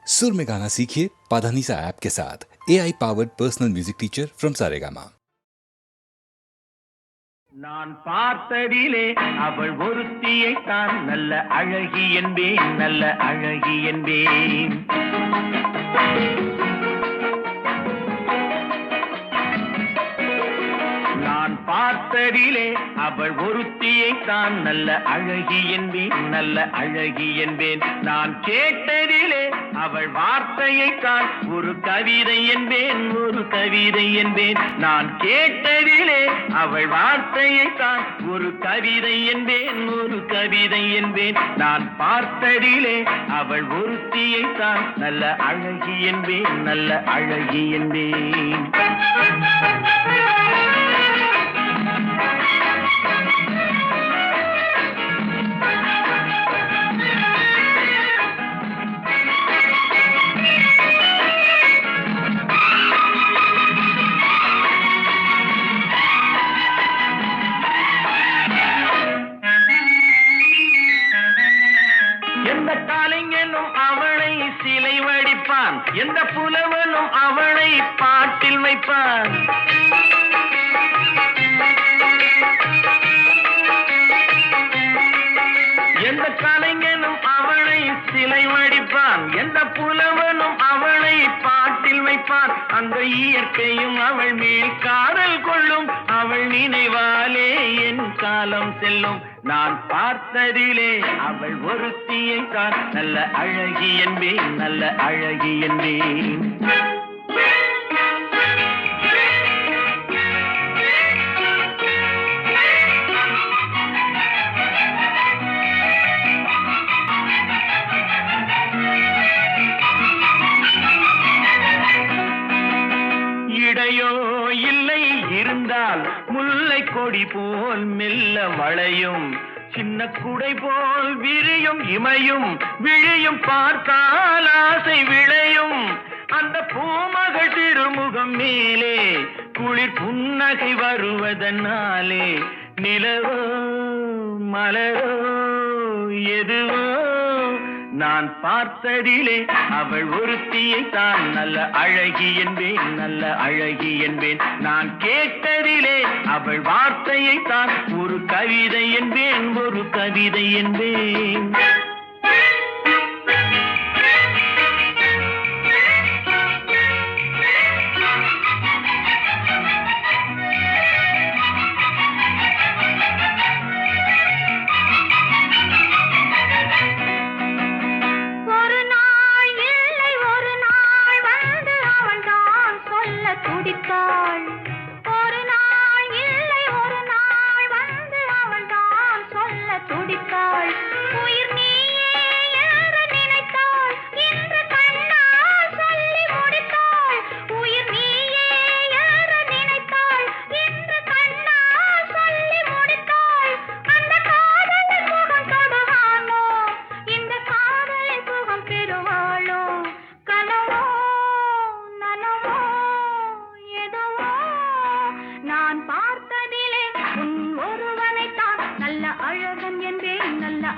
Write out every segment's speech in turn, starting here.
सुर में गाना सीखिए पाधानीसा ऐप के साथ। AI powered personal music teacher from Saregama. நான் பார்த்ததிலே அவள் ஒருத்தியைத்தான் நல்ல அழகி என்பேன், நல்ல அழகி என்பேன். நான் பார்த்ததிலே அவள் ஒருத்தியைத்தான் நல்ல அழகி என்பேன், நல்ல அழகி என்பேன். நான் கேட்டதிலே அவள் வார்த்தையைத்தான் ஒரு கவிதை என்பேன், ஒரு கவிதை என்பேன். நான் கேட்டதிலே அவள் வார்த்தையைத்தான் ஒரு கவிதை என்பேன், ஒரு கவிதை என்பேன். நான் பார்த்ததிலே அவள் ஒருத்தியைத்தான் நல்ல அழகி என்பேன், நல்ல அழகி என்பேன். சிலை வடிப்பான், எந்த புலவனும் அவளை பாட்டில் வைப்பான். எந்த கலைஞனும் அவளை சிலை வடிப்பான், எந்த புலவனும் அவளை பாட்டில் வைப்பான். அந்த இயற்கையும் அவள் மேல் காதல் கொள்ளும், அவள் நினைவாலே என் காலம் செல்லும். நான் பார்த்ததிலே அவள் ஒருத்தியை தான் நல்ல அழகி என்பேன், நல்ல அழகி என்பேன். இடையோ இல்லை இருந்தால் முல்லை கொடி போல் மெல்ல வளையும், சின்ன குடை போல் விரியும் இமையும் விழியும் பார்த்தால் ஆசை விளையும். அந்த பூமகள் திருமுகம் மேலே குளிர் புன்னகை வருவதனாலே நிலவோ மலரோ எதுவோ நான் பார்த்ததிலே அவள் ஒருத்தியை தான் நல்ல அழகி என்பேன், நல்ல அழகி என்பேன். நான் கேட்டதிலே அவள் வார்த்தையை தான் ஒரு கவிதை என்பேன், ஒரு கவிதை என்பேன்.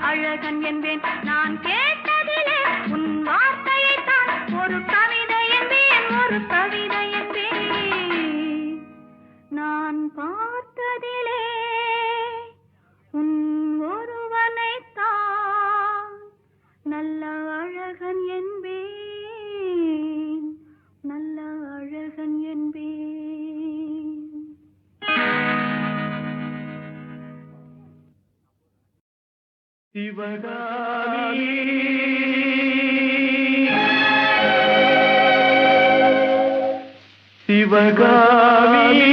அழகன் என்பேன், நான் கேட்டதிலே உன் வார்த்தையை தான் ஒரு கவிதை என்பேன், ஒரு கவிதை என்பேன். நான் பார்த்ததிலே உன் ஒருவனை தான் நல்ல அழகன் என்பேன், நல்ல அழகன் என்பேன். சிவகாமி சிவகாமி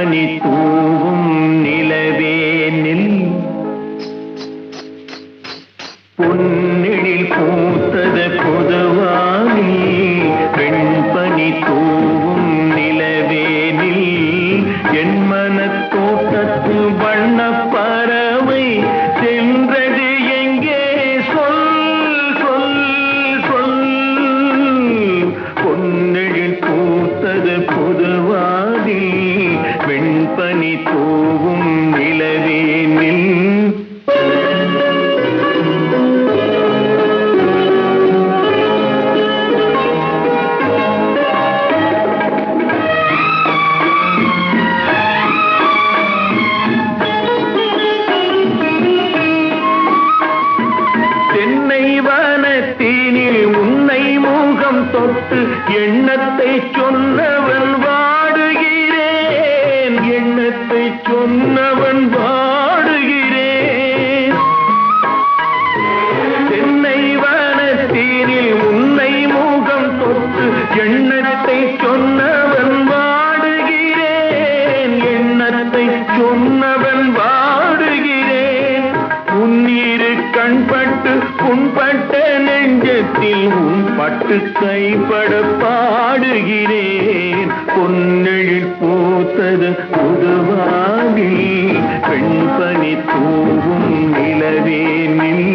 வெண்பனி தூவும் நிலவேனில் பொன்னெழில் பூத்தது பொதுவாகி வெண்பனி தூவும் நிலவேனில் என் மனத் தோட்டத்தில் வண்ண பறவை சென்றது எங்கே சொல் சொல் சொல் பொன்னெழில் பூத்தது பொதுவாகி வெண்பனி தூவும் நிலவேனில் தொட்டு எண்ணத்தை சொன்னவன் வாடுகிறேன் எண்ணத்தை சொன்னவன் வாடுகிறேன் தென்னை வனத்தீனில் உன்னை முகம் தொட்டு எண்ணத்தை சொன்னவன் வாடுகிறேன் எண்ணத்தை சொன்னவன் வாடுகிறேன் உன்னீரு கண்பட்டு புண்பட்ட நெஞ்சத்தில் உன் பட்டு கைப்பட பாடுகிறேன் பொன்னெழில் பூத்தது புதுவாகி பெண்பனி தூவும் நிலவேனில்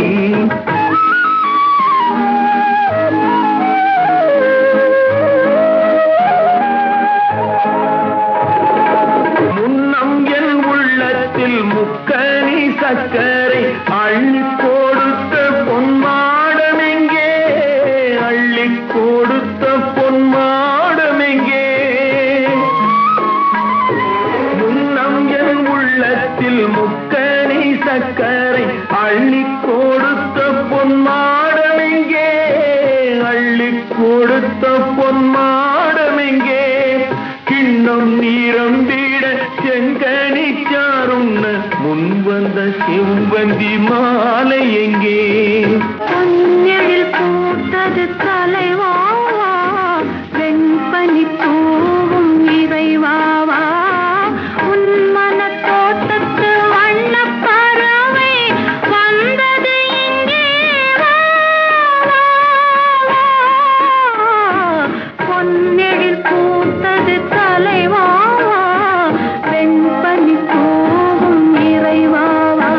முன்னம் என் உள்ளத்தில் முக்கனி சக்கரை அள்ளி கொடுத்த பொன்மாடம் எங்கே அள்ளி கொடுத்த பொன்மாடம் எங்கே முன்னம் என் உள்ளத்தில் முக்கனி சக்கரை அள்ளி கொடுத்த பொன்மாடம் எங்கே அள்ளி கொடுத்த பொன்மாடம் எங்கே கிண்ணம் நீரம்பிட செங்கனி சாருண்ண முன்வந்த செவ்வந்தி மாலை எங்கே பொன்னெழில் பூத்தது தலைவாவா வெண்பனி தூவும் இறைவாவா உன் மனத் தோட்டத்து வண்ணப் பறவை வந்தது இங்கே வா, வா, வா. பொன்னெழில் பூத்தது தலைவாவா வெண்பனி தூவும் இறைவாவா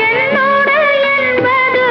என்னோடு என்பது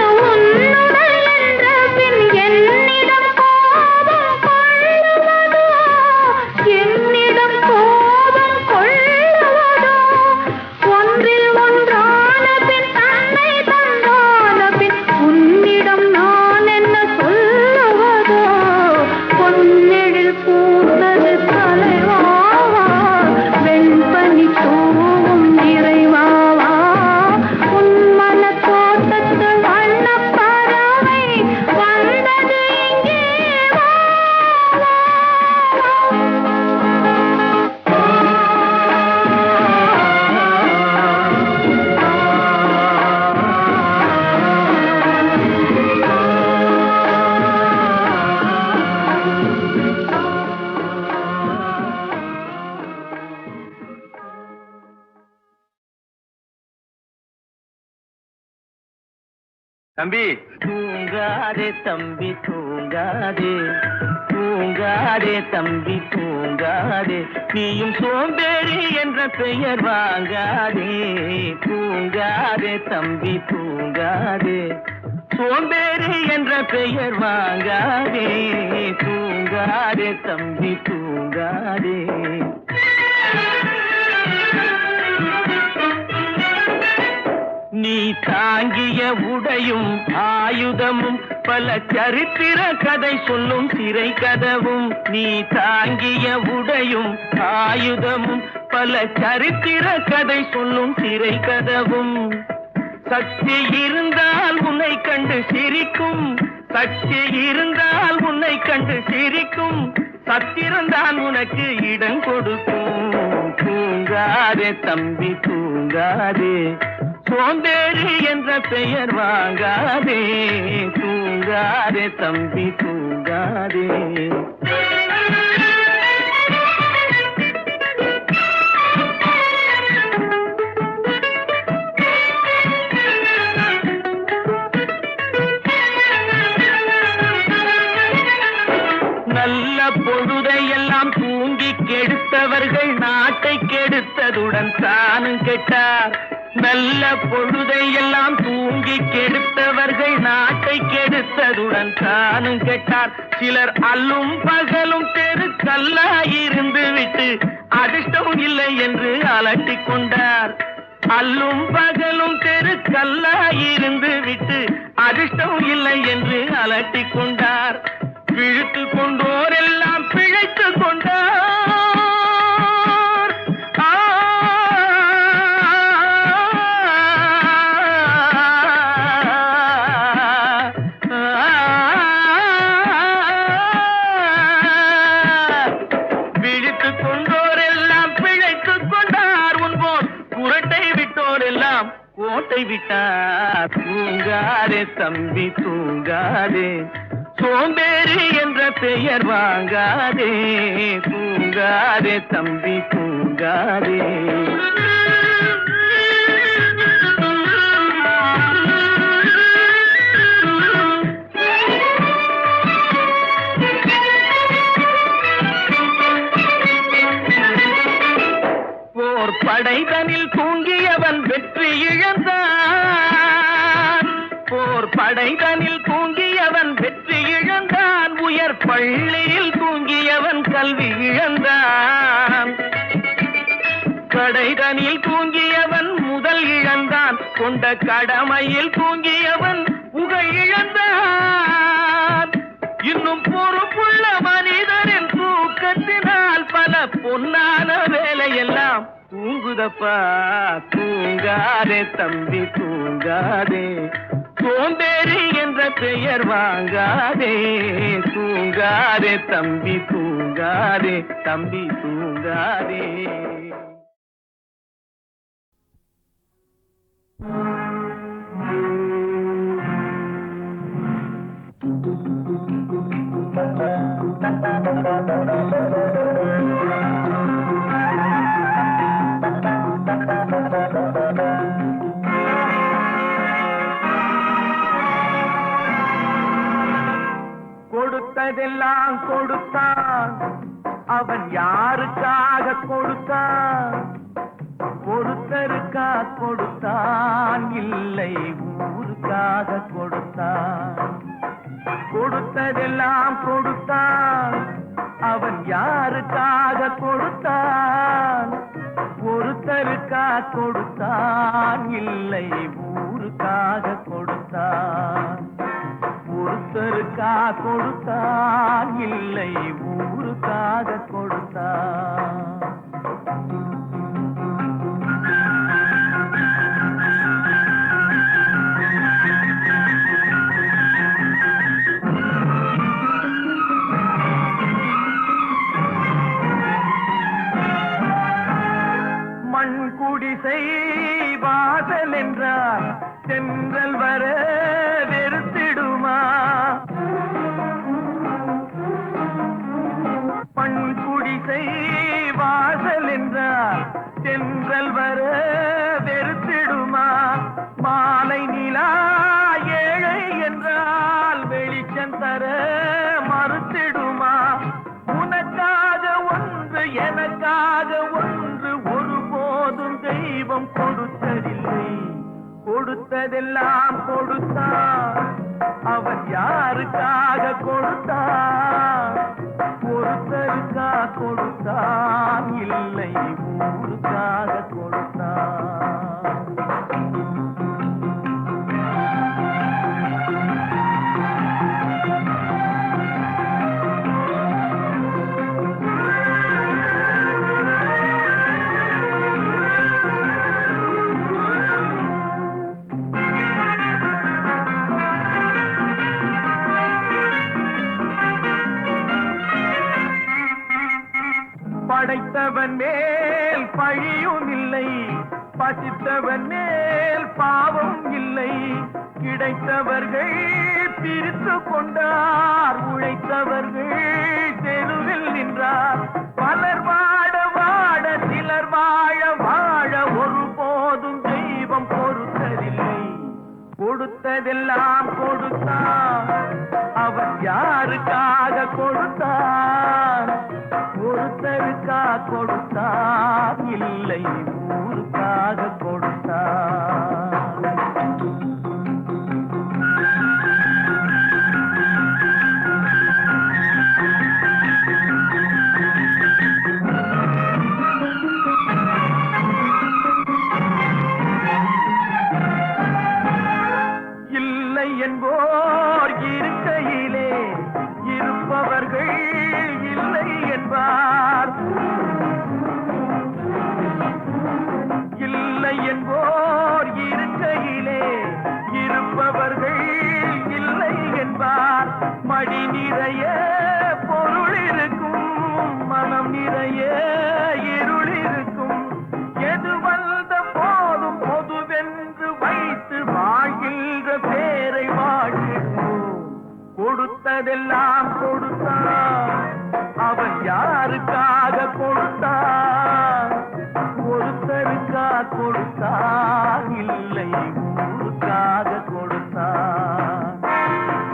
தம்பி தூங்காதே தம்பி தூங்காதே, தூங்காதே தம்பி தூங்காதே, நீயும் சோம்பேறி என்ற பெயர் வாங்காதே. தூங்காதே தம்பி தூங்காதே, சோம்பேறி என்ற பெயர் வாங்காதே. தூங்காதே தம்பி தூங்காதே. நீ தாங்கிய உடையும் ஆயுதமும் பல சரித்திர கதை சொல்லும் சிறை கதவும். நீ தாங்கிய உடையும் ஆயுதமும் பல சரித்திர கதை சொல்லும் சிறை கதவும். சக்தி இருந்தால் உன்னை கண்டு சிரிக்கும், சக்தி இருந்தால் உன்னை கண்டு சிரிக்கும், சத்திரந்தான் உனக்கு இடம் கொடுக்கும். தூங்காதே தம்பி தூங்காதே, சோம்பேறி என்ற பெயர் வாங்காதே. தூங்காதே தம்பி தூங்காதே. நல்ல பொழுதையெல்லாம் தூங்கி கெடுத்தவர்கள் நாட்டை கெடுத்ததுடன் தானும் கெட்டார். நல்ல பொழுதையெல்லாம் தூங்கி கெடுத்தவர்கள் நாட்டை கெடுத்ததுடன் தானும் கெட்டார். சிலர் அல்லும் பகலும் தெருக்கல்லாயிருந்து விட்டு அதிர்ஷ்டம் இல்லை என்று அலட்டிக் கொண்டார். அல்லும் பகலும் தெருக்கல்லாயிருந்து விட்டு அதிர்ஷ்டம் இல்லை என்று அலட்டிக் கொண்டார். பிழைத்து கொண்டோர் எல்லாம் பிழைத்து கொண்டார். விழித்து கொண்டோர் எல்லாம் பிழைத்து கொண்டார். உன்போர் குரட்டை விட்டோர் எல்லாம் கோட்டை விட்டார். தூங்காதே தம்பி தூங்காதே, சோம்பேறி என்ற பெயர் வாங்காதே. தூங்காதே தம்பி தூங்காதே. போர் படைதனில் தூங்கியவன் வெற்றி இழந்தான். போர் படைதனில் தூங்கியவன் வெற்றி இழந்தான். உயர் பள்ளியில் தூங்கியவன் கல்வி இழந்தான். கடைதனில் தூங்கியவன் முதல் இழந்தான். கொண்ட கடமையில் தூங்கியவன் புகழ் இழந்தான். இன்னும் பொறுப்புள்ள மனிதரின் தூக்கத்தினால் பல பொன்னான வேலையெல்லாம் தூங்குதப்பா. தூங்காதே தம்பி தூங்காதே, சோம்பேறி என்ற பெயர் வாங்காதே. தூங்காதே தம்பி தூங்காதே, தம்பி தூங்காதே. கொடுத்ததெல்லாம் கொடுத்தான், அவன் யாருக்காக கொடுத்தான்? ஒருத்தருக்கா கொடுத்தான், இல்லை ஊருக்காக கொடுத்தான். கொடுத்ததெல்லாம் கொடுத்தான், அவன் யாருக்காக கொடுத்தான்? ஒருத்தருக்கா கொடுத்தான், இல்லை ஊருக்காக கொடுத்தான். ஒருத்தருக்கா கொடுத்தான், இல்லை ஊருக்காக கொடுத்தான். மண் குடிசை வாசல் என்றார் தென்றல் வர வெறுத்திடுமா? மண் குடிசை வாசல் என்றார் தென்றல் வர வெறுத்திடுமா? மாலை நிலா ஏழை எதுவும் கொடுத்ததில்லை. கொடுத்ததெல்லாம் கொடுத்தான். அவன் யாருக்காக கொடுத்தான்? ஒருத்தருக்கா கொடுத்தான், இல்லை ஊருக்காக கொடுத்தான். படைத்தவன் மேல் பழியும் இல்லை, பசித்தவன் மேல் பாவம் இல்லை. கிடைத்தவர்கள் பிரித்து கொண்டார், உழைத்தவர்கள் தெருவில் நின்றார். பலர் வாட வாட சிலர் வாழ வாழ ஒருபோதும் தெய்வம் பொறுத்ததில்லை. கொடுத்ததெல்லாம் கொடுத்தான். அவன் யாருக்காக கொடுத்தான்? ஒருத்தருக்கா கொடுத்தான், இல்லை ஊருக்காக கொடுத்தான். இல்லை என்போர் இருக்கையிலே இருப்பவர்கள் இல்லை என்பார். இல்லை என்போர் இருக்கையிலே இருப்பவர்கள் இல்லை என்பார். மடி நிறைய பொருள் இருக்கும், மனம் நிறைய இருள் இருக்கும். எது வந்த போதும் பொதுவென்று வைத்து வாழ்கின்ற பேரை வாழ்கின்றோம். கொடுத்ததெல்லாம் கொடுத்தான். அவன் யாருக்காக கொடுத்தான்? ஒருத்தருக்கா கொடுத்தான், இல்லை ஊருக்காக கொடுத்தான்.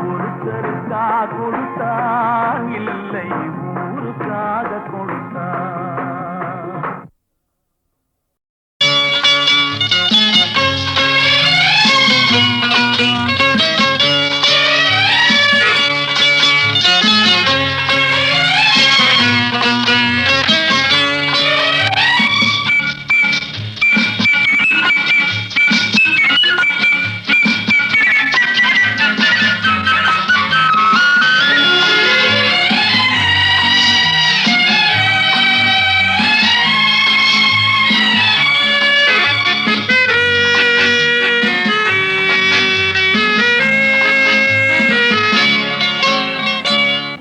ஒருத்தருக்கா கொடுத்தான், இல்லை ஊருக்காக கொடுத்தான்.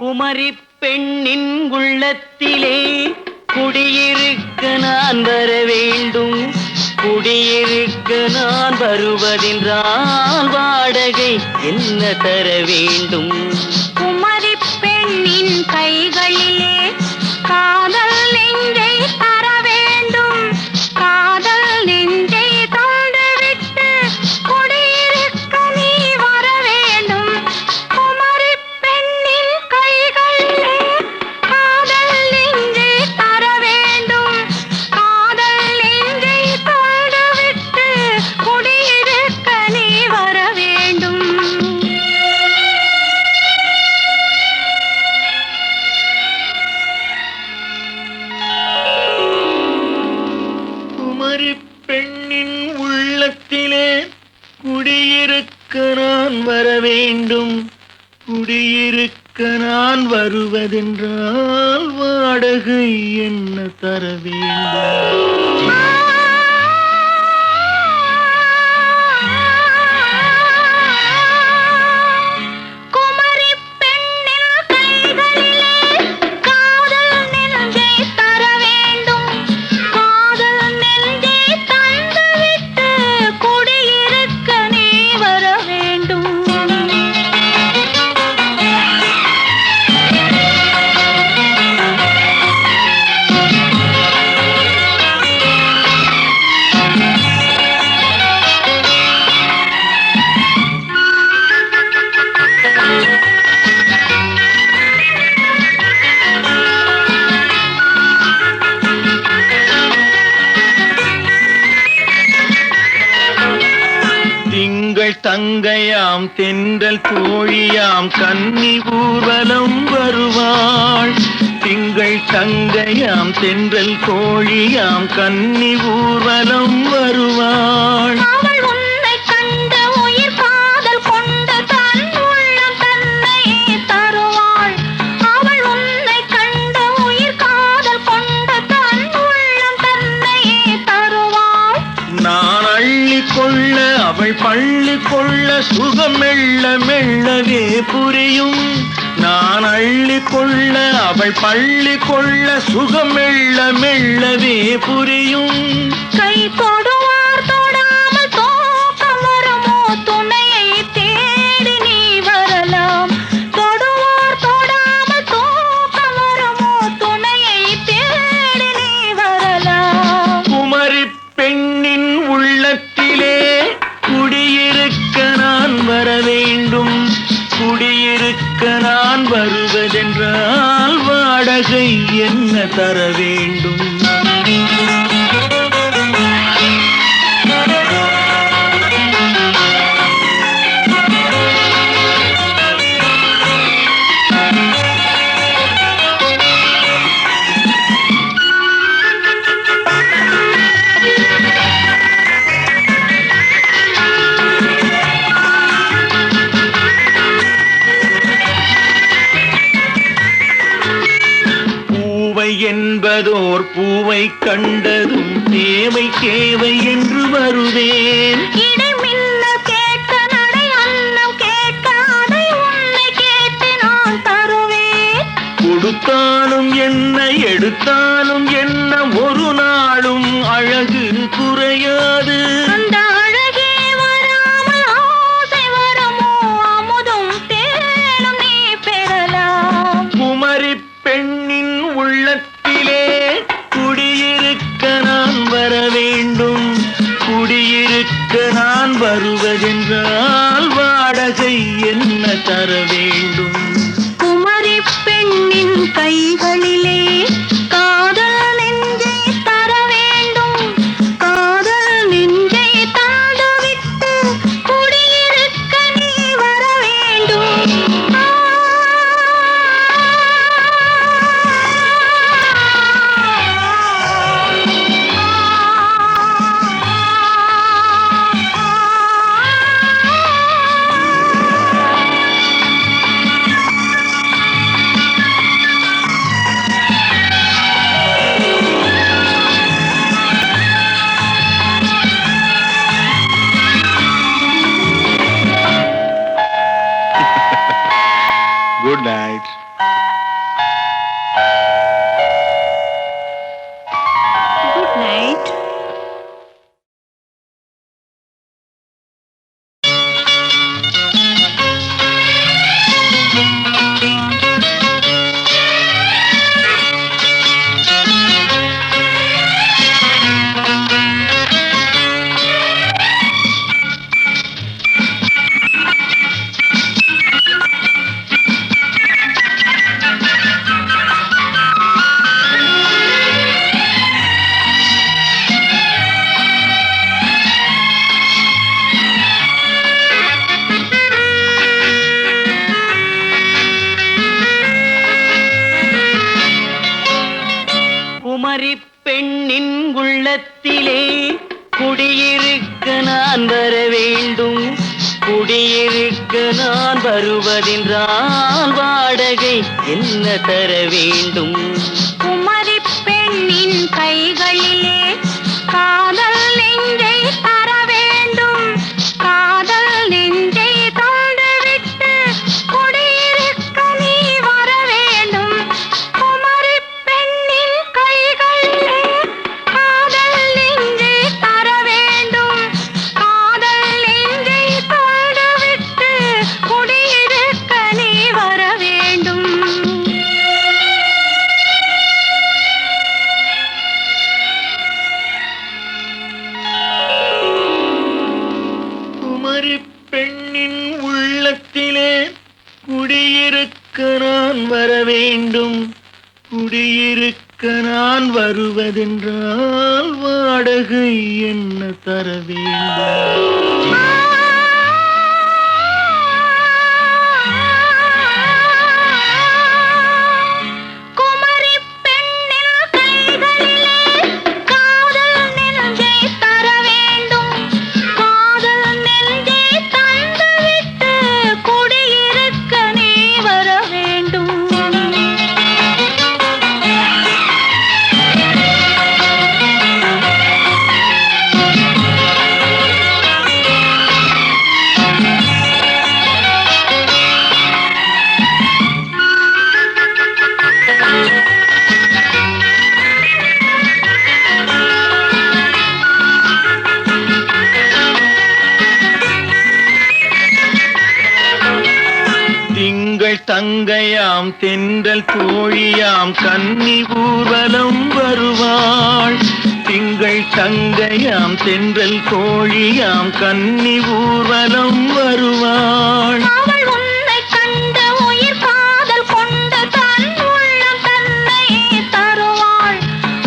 குமரி பெண்ணின் உள்ளத்திலே குடியிருக்க நான் வர வேண்டும். குடியிருக்க நான் வருவதென்றால் வாடகை என்ன தர வேண்டும்? குமரி பெண்ணின் கைகளிலே காதல் நெஞ்சை தர வேண்டும். காதல் நெஞ்சை தந்துவிட்டு குடியிருக்க நீ வர வேண்டும். குமரி பெண்ணின் கைகளிலே காதல் நெஞ்சை தர வேண்டும். காதல் நெஞ்சை தந்துவிட்டு குடியிருக்க நீ வர வேண்டும். குமரி பெண்ணின் உள்ளத்திலே குடியிருக்க நான் வர வேண்டும். குடியிருக்க நான் வருவதென்றால் வாடகை என்ன தர வேண்டும்? குமரி பெண்ணின் கைகளிலே காதல் நெஞ்சை தர வேண்டும். காதல் நெஞ்சை தந்துவிட்டு குடியிருக்க நீ வர வேண்டும். திங்கள் தங்கையாம் தென்றல் தோழியாம் கன்னி ஊர்வலம் வருவாள். திங்கள் தங்கையாம் தென்றல் தோழியாம் கன்னி ஊர்வலம் வருவாள். அவள் உன்னை கண்டு உயிர் காதல் கொண்டு தன் உள்ளம் தன்னையே தருவாள். அவள் உன்னை கண்டு உயிர் காதல் கொண்டு தன் உள்ளம் தன்னையே தருவாள். நான் அள்ளி கொள்ள அவள் பள்ளி கொள்ள சுகம் மெல்ல மெல்லவே புரியும். நான் அள்ளி கொள்ள அவள் பள்ளி கொள்ள சுகம் மெல்ல மெல்லவே புரியும். கை தொடுவார் தொடாமல் தூக்கம் வருமோ துணையை தேடி நீ வரலாம். தொடுவார் தொடாமல் தூக்கம் வருமோ துணையை தேடி நீ வரலாம். குமரி பெண்ணின் உள்ளத்திலே குடியிருக்க நான் வர வேண்டும். குடியிருக்க நான் வருவதென்றால் வாடகை என்ன தர வேண்டும்? என்பதோர் பூவை கண்டதும் தேவை தேவை என்று வருவேன். இடைமின்ன கேட்க நடை அன்னம் கேட்க அதை உன்னை கேட்டு நான் தருவேன். கொடுத்தாலும் என்ன எடுத்தாலும் என்ன ஒரு நாளும் அழகு குறையாது. அந்த அழகே வராமல் ஆசை வரமோ அமுதும் தேனும் நீ பெறலாம். குமரி பெண்ணின் உள்ளத்திலே குடியிருக்க நான் வர வேண்டும். குடியிருக்க நான் வருவதென்றால் வாடகை என்ன தர வேண்டும்? குமரி பெண்ணின் கைகளிலே காதல் நெஞ்சை தர வேண்டும். காதல் நெஞ்சை தந்துவிட்டு குடியிருக்க நீ வர வேண்டும். Good night. Good night. Kumari பெண்ணின் உள்ளத்திலே குடியிருக்க நான் வர வேண்டும். குடியிருக்க நான் வருவதென்றால் வாடகை என்ன தர வேண்டும்? குமரி பெண்ணின் கைகளிலே காதல் நெஞ்சை தர வேண்டும். காதல் நெஞ்சை தந்துவிட்டு குடியிருக்க நீ வர வேண்டும். குமரி பெண்ணின் கைகளிலே காதல் நெஞ்சை தர வேண்டும். காதல் நெஞ்சை தந்துவிட்டு குடியிருக்க நீ வர வேண்டும். குமரி பெண்ணின் உள்ளத்திலே குடியிருக்க நான் வர வேண்டும். குடியிருக்க நான் வருவதென்றால் வாடகை என்ன தர வேண்டும்? தங்கையாம் தென்றல் தோழியாம் கன்னி ஊர்வலம் வருவாள். திங்கள் தங்கையாம் தென்றல் தோழியாம் கன்னி ஊர்வலம் வருவாள். அவள் உன்னை கண்டு உயிர் காதல் கொண்டு தன் உள்ளம் தன்னையே தருவாள்.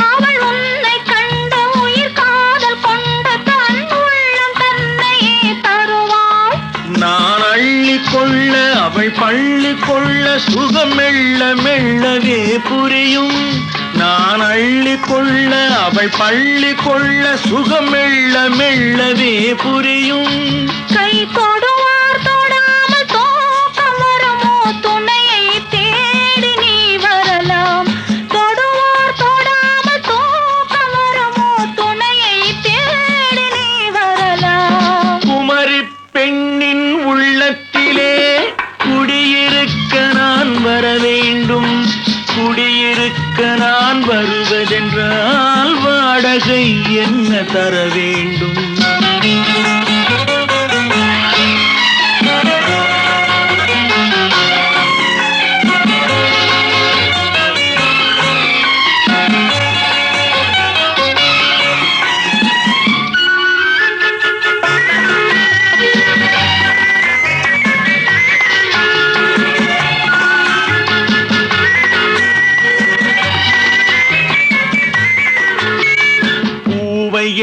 அவள் உன்னை கண்டு உயிர் காதல் கொண்டு தன் உள்ளம் தன்னையே தருவாள். நான் அள்ளி கொள்ள அவள் பள்ளி கொள்ள சுகம் மெல்ல மெல்லவே புரியும். நான் அள்ளி கொள்ள அவள் பள்ளி கொள்ள சுகம் மெல்ல மெல்லவே புரியும். கை தொடுவார் தொடாமல் தூக்கம் வருமோ, துணையை தேடி நீ வரலாம். தொடுவார் தொடாமல் தூக்கம் வருமோ, துணையை தேடி நீ வரலாம். குமரி பெண்ணின் உள்ளத்திலே குடியிருக்க நான் வர வேண்டும். குடியிருக்க நான் வருவதென்றால் வாடகை என்ன தர வேண்டும்?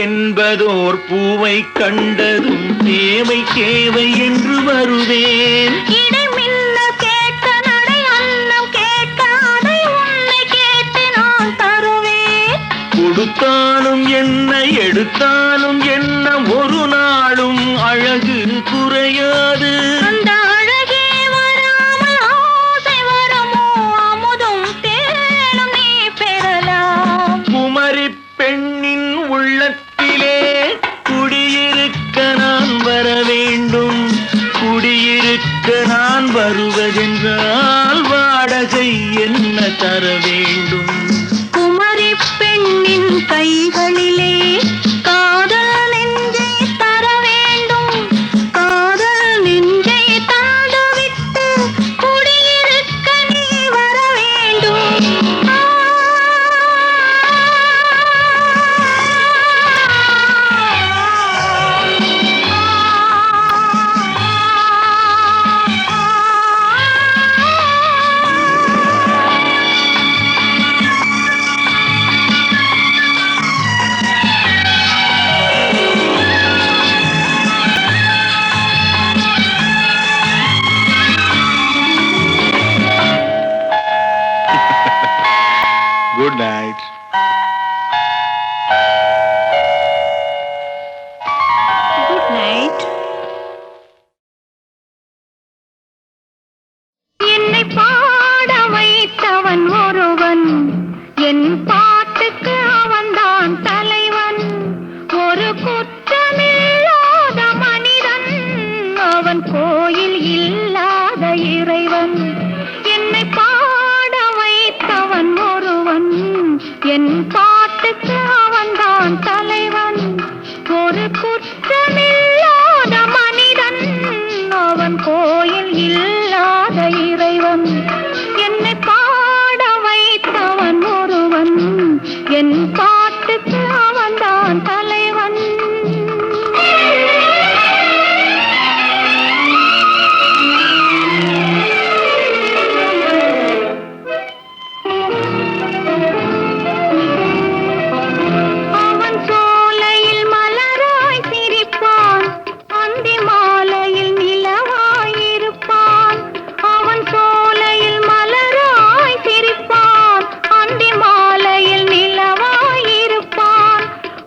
என்பதோர் பூவை கண்டதும் தேவை தேவை என்று வருவேன். இடைமில்ல கேட்க நடை அன்னம் கேட்க அதை உன்னை கேட்டு நான் தருவேன். கொடுத்தாலும் என்ன எடுத்தாலும் என்ன ஒரு நாளும் அழகு குறையாது. அந்த அழகே வராமல் ஆசை வருமோ, அமுதும் தேனும் நீ பெறலாம். குமரி பெண்ணின் உள்ளத்திலே குடியிருக்க நான் வர வேண்டும். குடியிருக்க நான் வருவதென்றால் வாடகை என்ன தர வேண்டும்? குமரி பெண்ணின் கைகளிலே காதல் நெஞ்சை தர வேண்டும். காதல் நெஞ்சை தந்துவிட்டு குடியிருக்க நீ வர வேண்டும். Good night. Good night. என்னை பாட வைத்தவன் ஒருவன், என் பாட்டுக்கு அவன்தான் தலைவன். ஒரு குற்றமில்லாத மனிதன், அவன் கோயில் இல்லாத இறைவன். என்னை பாட வைத்தவன் ஒருவன், என் பாட்டுக்கு அவன்தான் தலைவன். ஒரு குற்றமில்லாத மனிதன், அவன் கோயில் இல்லாத இறைவன். என்னை பாட வைத்தவன் ஒருவன், என் பாட்டுக்கு அவன்தான் தலைவன். அவன் சோலையில் மலராய் சிரிப்பான், அந்தி மாலையில் நிலவாய் இருப்பான். அவன் சோலையில் மலராய் சிரிப்பான், அந்தி மாலையில் நிலவாய் இருப்பான்.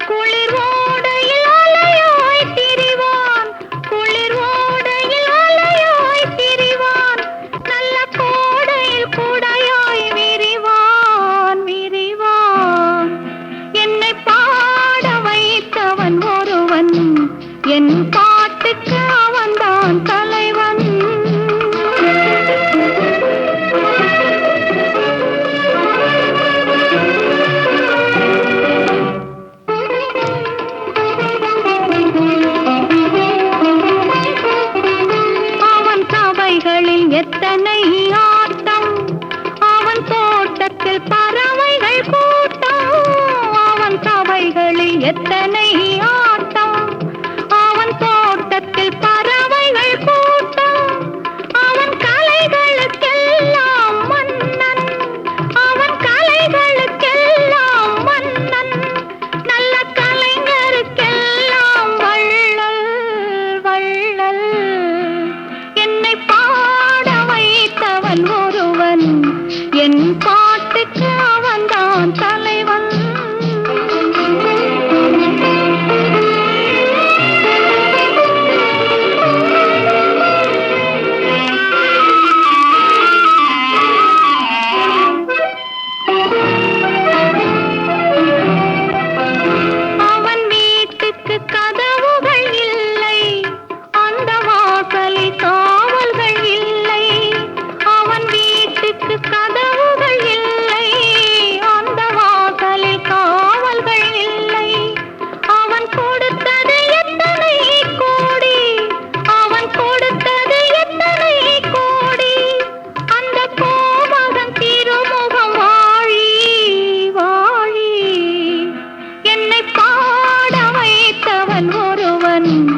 குளிர் ஓடையில் அலையாய் திரிவான், குளிர் ஓடையில் அலையாய் திரிவான். நல்ல கோடையில் குடையாய் விரிவான் விரிவான். என்னை பாட வைத்தவன் ஒருவன், என் பாட்டுக்கு அவன்தான் தலைவன். அவன் சபைகளில் எத்தனை தலைவன்,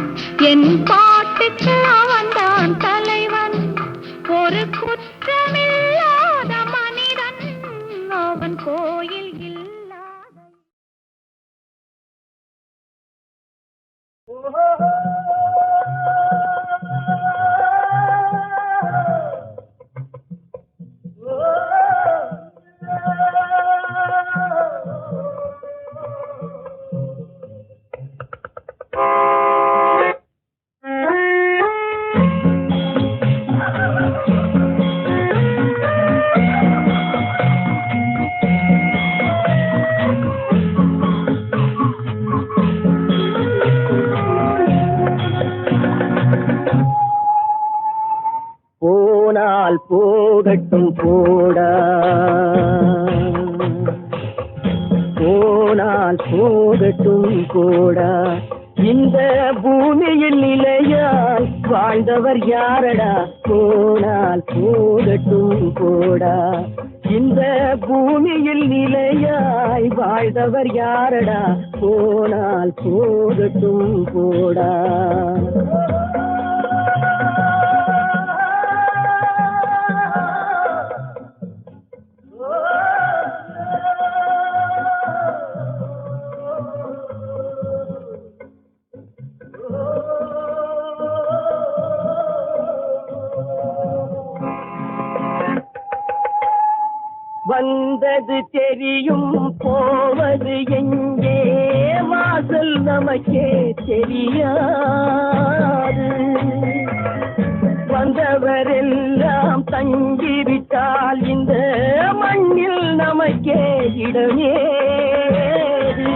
என் பாட்டுக்கு அவன்தான் தலைவன். ஒரு குற்றமில்லாத மனிதன், அவன் கோயில் இல்லாத. போனால் போகட்டும் போடா, போனால் போகட்டும் போடா, இந்த பூமியில் நிலையாய் வாழ்ந்தவர் யாரடா, போனால் போகட்டும் போடா, இந்த பூமியில் நிலையாய் வாழ்ந்தவர் யாரடா, போனால் போகட்டும் போடா. வந்தது தெரியும், போவது எங்கே, வாசல் நமக்கே தெரியாது. வந்தவரெல்லாம் தங்கிவிட்டால் இந்த மண்ணில் நமக்கே இடமேது.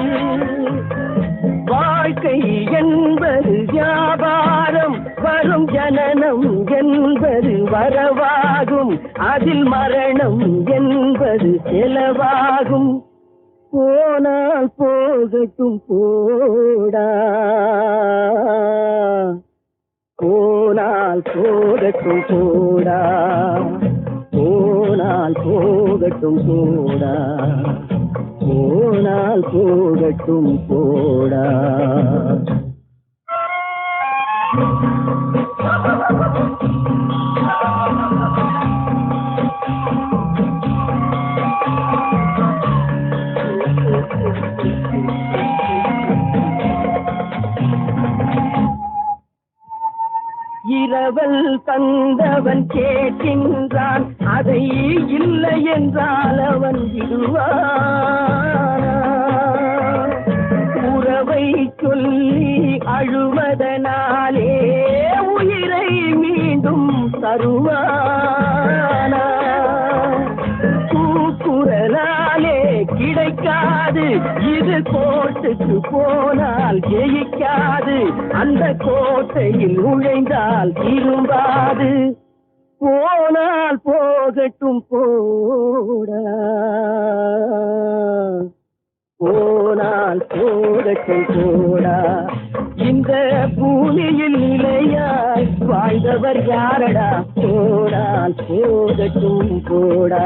வாழ்க்கை என்பது வியாபாரம், வரும் ஜனனம் என்பது வரவாகும், அதில் மரணம் என்பது செலவாகும். போனால் போகட்டும் போடா, போனால் போகட்டும் போடா, போனால் போகட்டும் போடா, போனால் போகட்டும் போடா. இரவல் தந்தவன் கேட்கின்றான், அதை இல்லை என்றால் அவன் விடுவானா? உறவை சொல்லி அழுவதனாலே உயிரை மீண்டும் தருவானா? கூக்குரலாலே கிடைக்காது, இது கோட்டுக்கு போனால் ஜெயிக்காது, அந்த கோட்டையில் நுழைந்தால் திரும்பாது. போனால் போகட்டும் போடா, போனால் போகட்டும் போடா, இந்த பூமியில் நிலையாய் வாழ்ந்தவர் யாரடா, போனால் போகட்டும் போடா.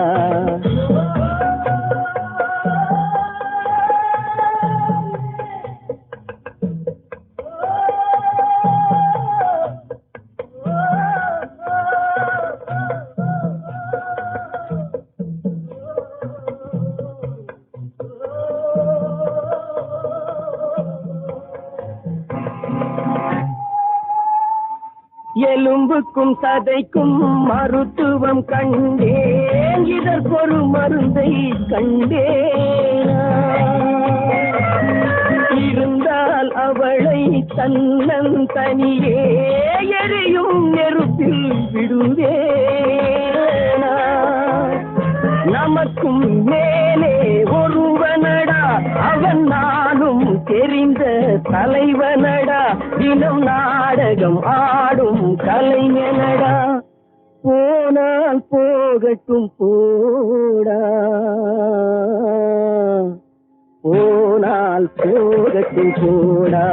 எலும்புக்கும் சதைக்கும் மருத்துவம் கண்டேன், இதற்கொரு மருந்தை கண்டேன். இருந்தால் அவளை தன்னந்தனியே எரியும் நெருப்பில் விடுவேனா? நமக்கும் மேலே ஒருவனடா, அவன் நானும் தெரிந்த தலைவனடா, தினம் நாடகம் ஆடும் கலைஞனடா. போனால் போகட்டும் போடா, போனால் போகட்டும் போடா,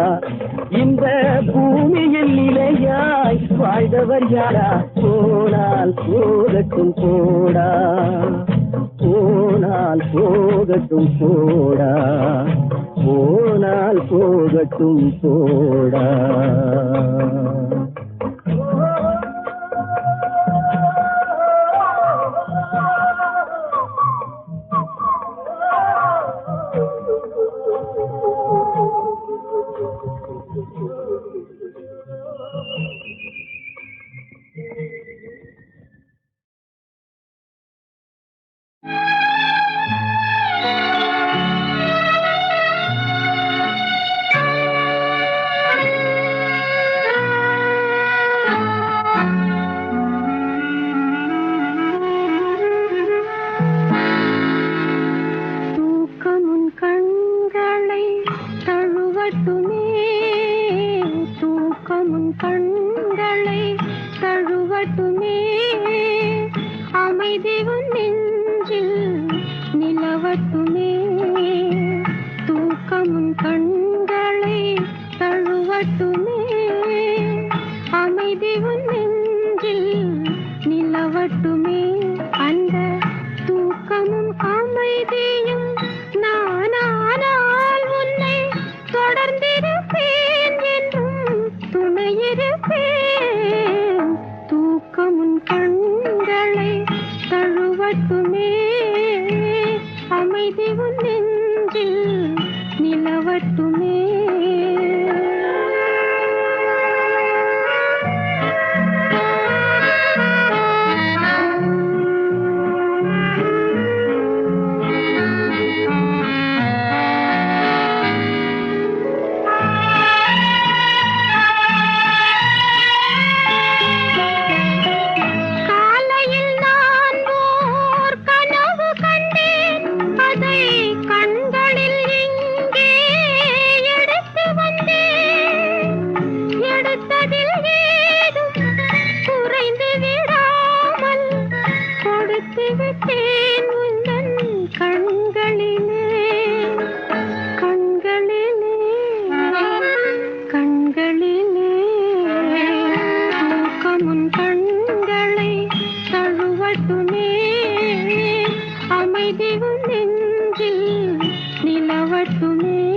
இந்த பூமியில் நிலையாய் வாழ்ந்தவர் யாரா, போனால் போகட்டும் போடா, போனால் போகட்டும் போடா, போனால் போகட்டும் போடா. கண்களை தழுவட்டுமே அமைதி உன் நெஞ்சில் நிலவட்டுமே தூக்கமும் கண்களை தழுவட்டுமே அமைதி உன் நெஞ்சில் நிலவட்டுமே அந்த தூக்கமும் அமைதியும் நானானால் உன்னை தொடர்ந்திருப்பேன் என்றும் துணையிருப்பேன் தூக்கமும் கண்களை தழுவட்டுமே அமைதி உன் நெஞ்சில் நிலவட்டுமே அமைதி உன் நெஞ்சில் நிலவட்டுமே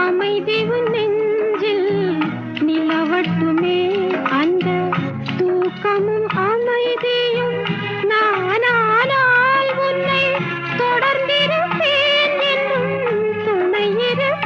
அமைதி உன் நெஞ்சில் நிலவட்டுமே அந்த தூக்கமும் அமைதியும் நானானால் உன்னை தொடர்ந்திருப்பேன் என்னும் துணையிருப்பேன்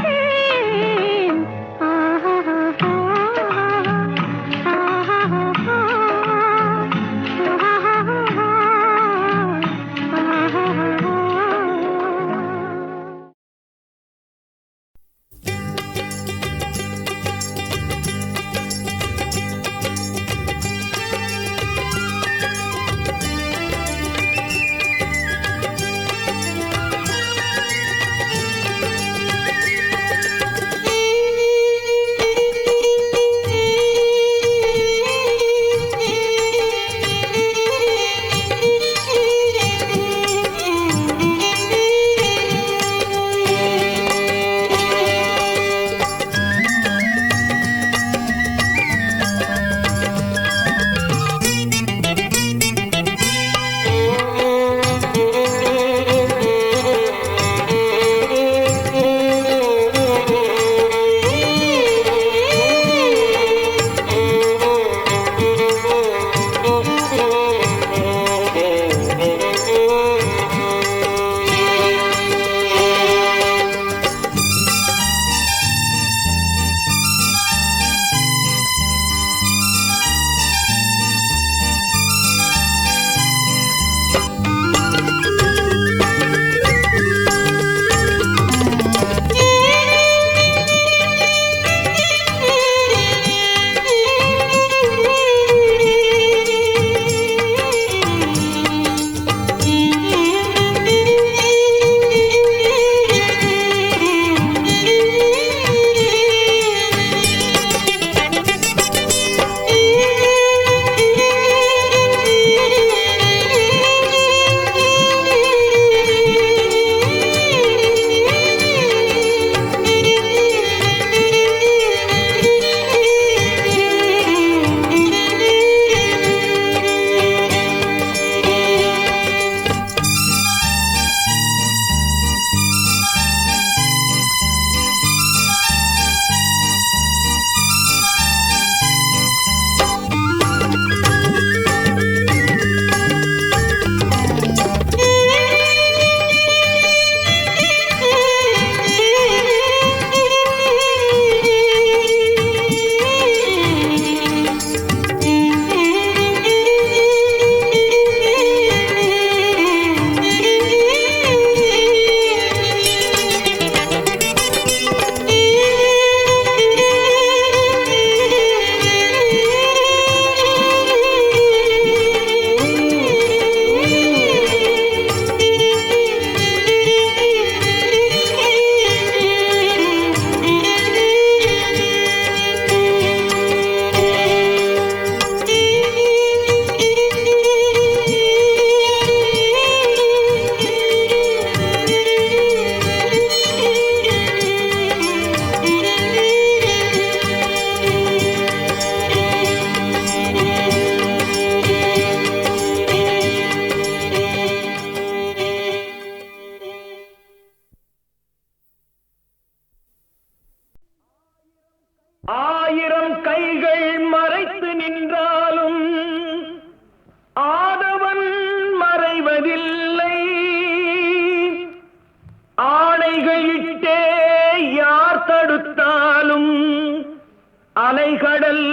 ஆயிரம் கைகள் மறைத்து நின்றாலும் ஆதவன் மறைவதில்லை. ஆணைகள் இட்டே யார் தடுத்தாலும் அலைகடல்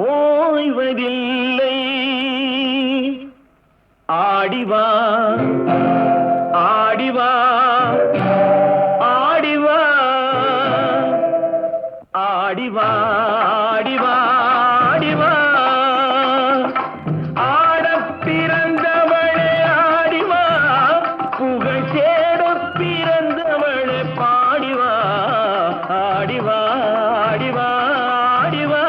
ஓய்வதில்லை. ஆடிவா ஆடிவா ஆடிவா ஆடிவா ஆடிவா ஆடிவா ஆடப் பிறந்தவளே ஆடிவா, புகழ் தேடப் பிறந்தவளே பாடிவா. ஆடிவா ஆடிவா ஆடிவா.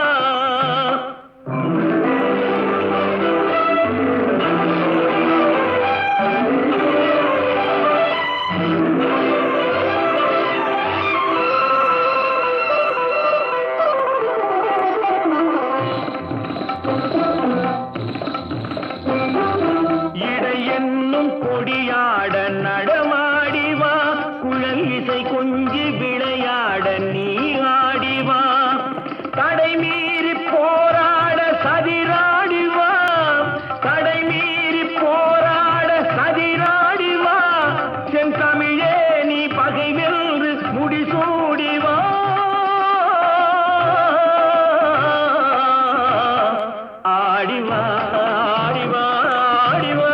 கொடியாட நடமாடிவா, குழல் இசை கொஞ்சி விளையாட நீ ஆடிவா. தடை மீறி போராட சதிராடிவா, தடை மீறி போராட சதிராடிவா. சென் தமிழே நீ பகை வென்று முடிசூடிவா. ஆடிவா ஆடிவா ஆடிவா.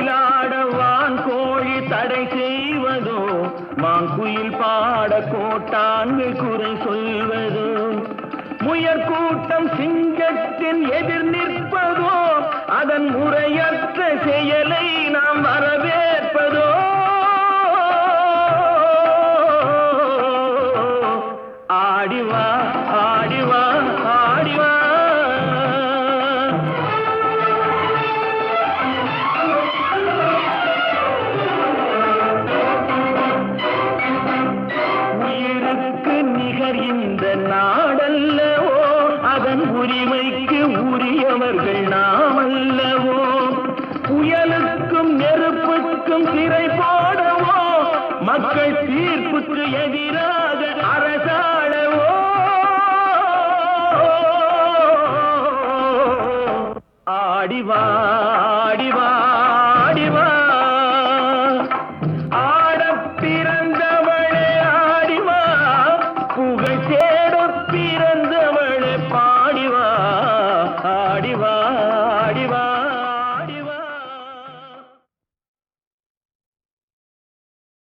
மயிலாடவான் கோழி தடை செய்வதோ, மாங்குயில் பாட கோட்டான்கள் குறை சொல்வதோ, முயற்கூட்டம் சிங்கத்தின் எதிர் நிற்பதோ, அதன் முறையற்ற செயலை நாம் வரவேற்பதோ. ஆடிவா ஆடிவா ஆடிவா. உயிருக்கு நிகர் இந்த நாடல்லவோ, அதன் உரிமைக்கு உரியவர்கள் நாம் அல்லவோ? புயலுக்கும் நெருப்புக்கும் திரை போடவோ, மக்கள் தீர்ப்புக்கு எதிராக அரசாளவோ? ஆடிவா ஆடிவா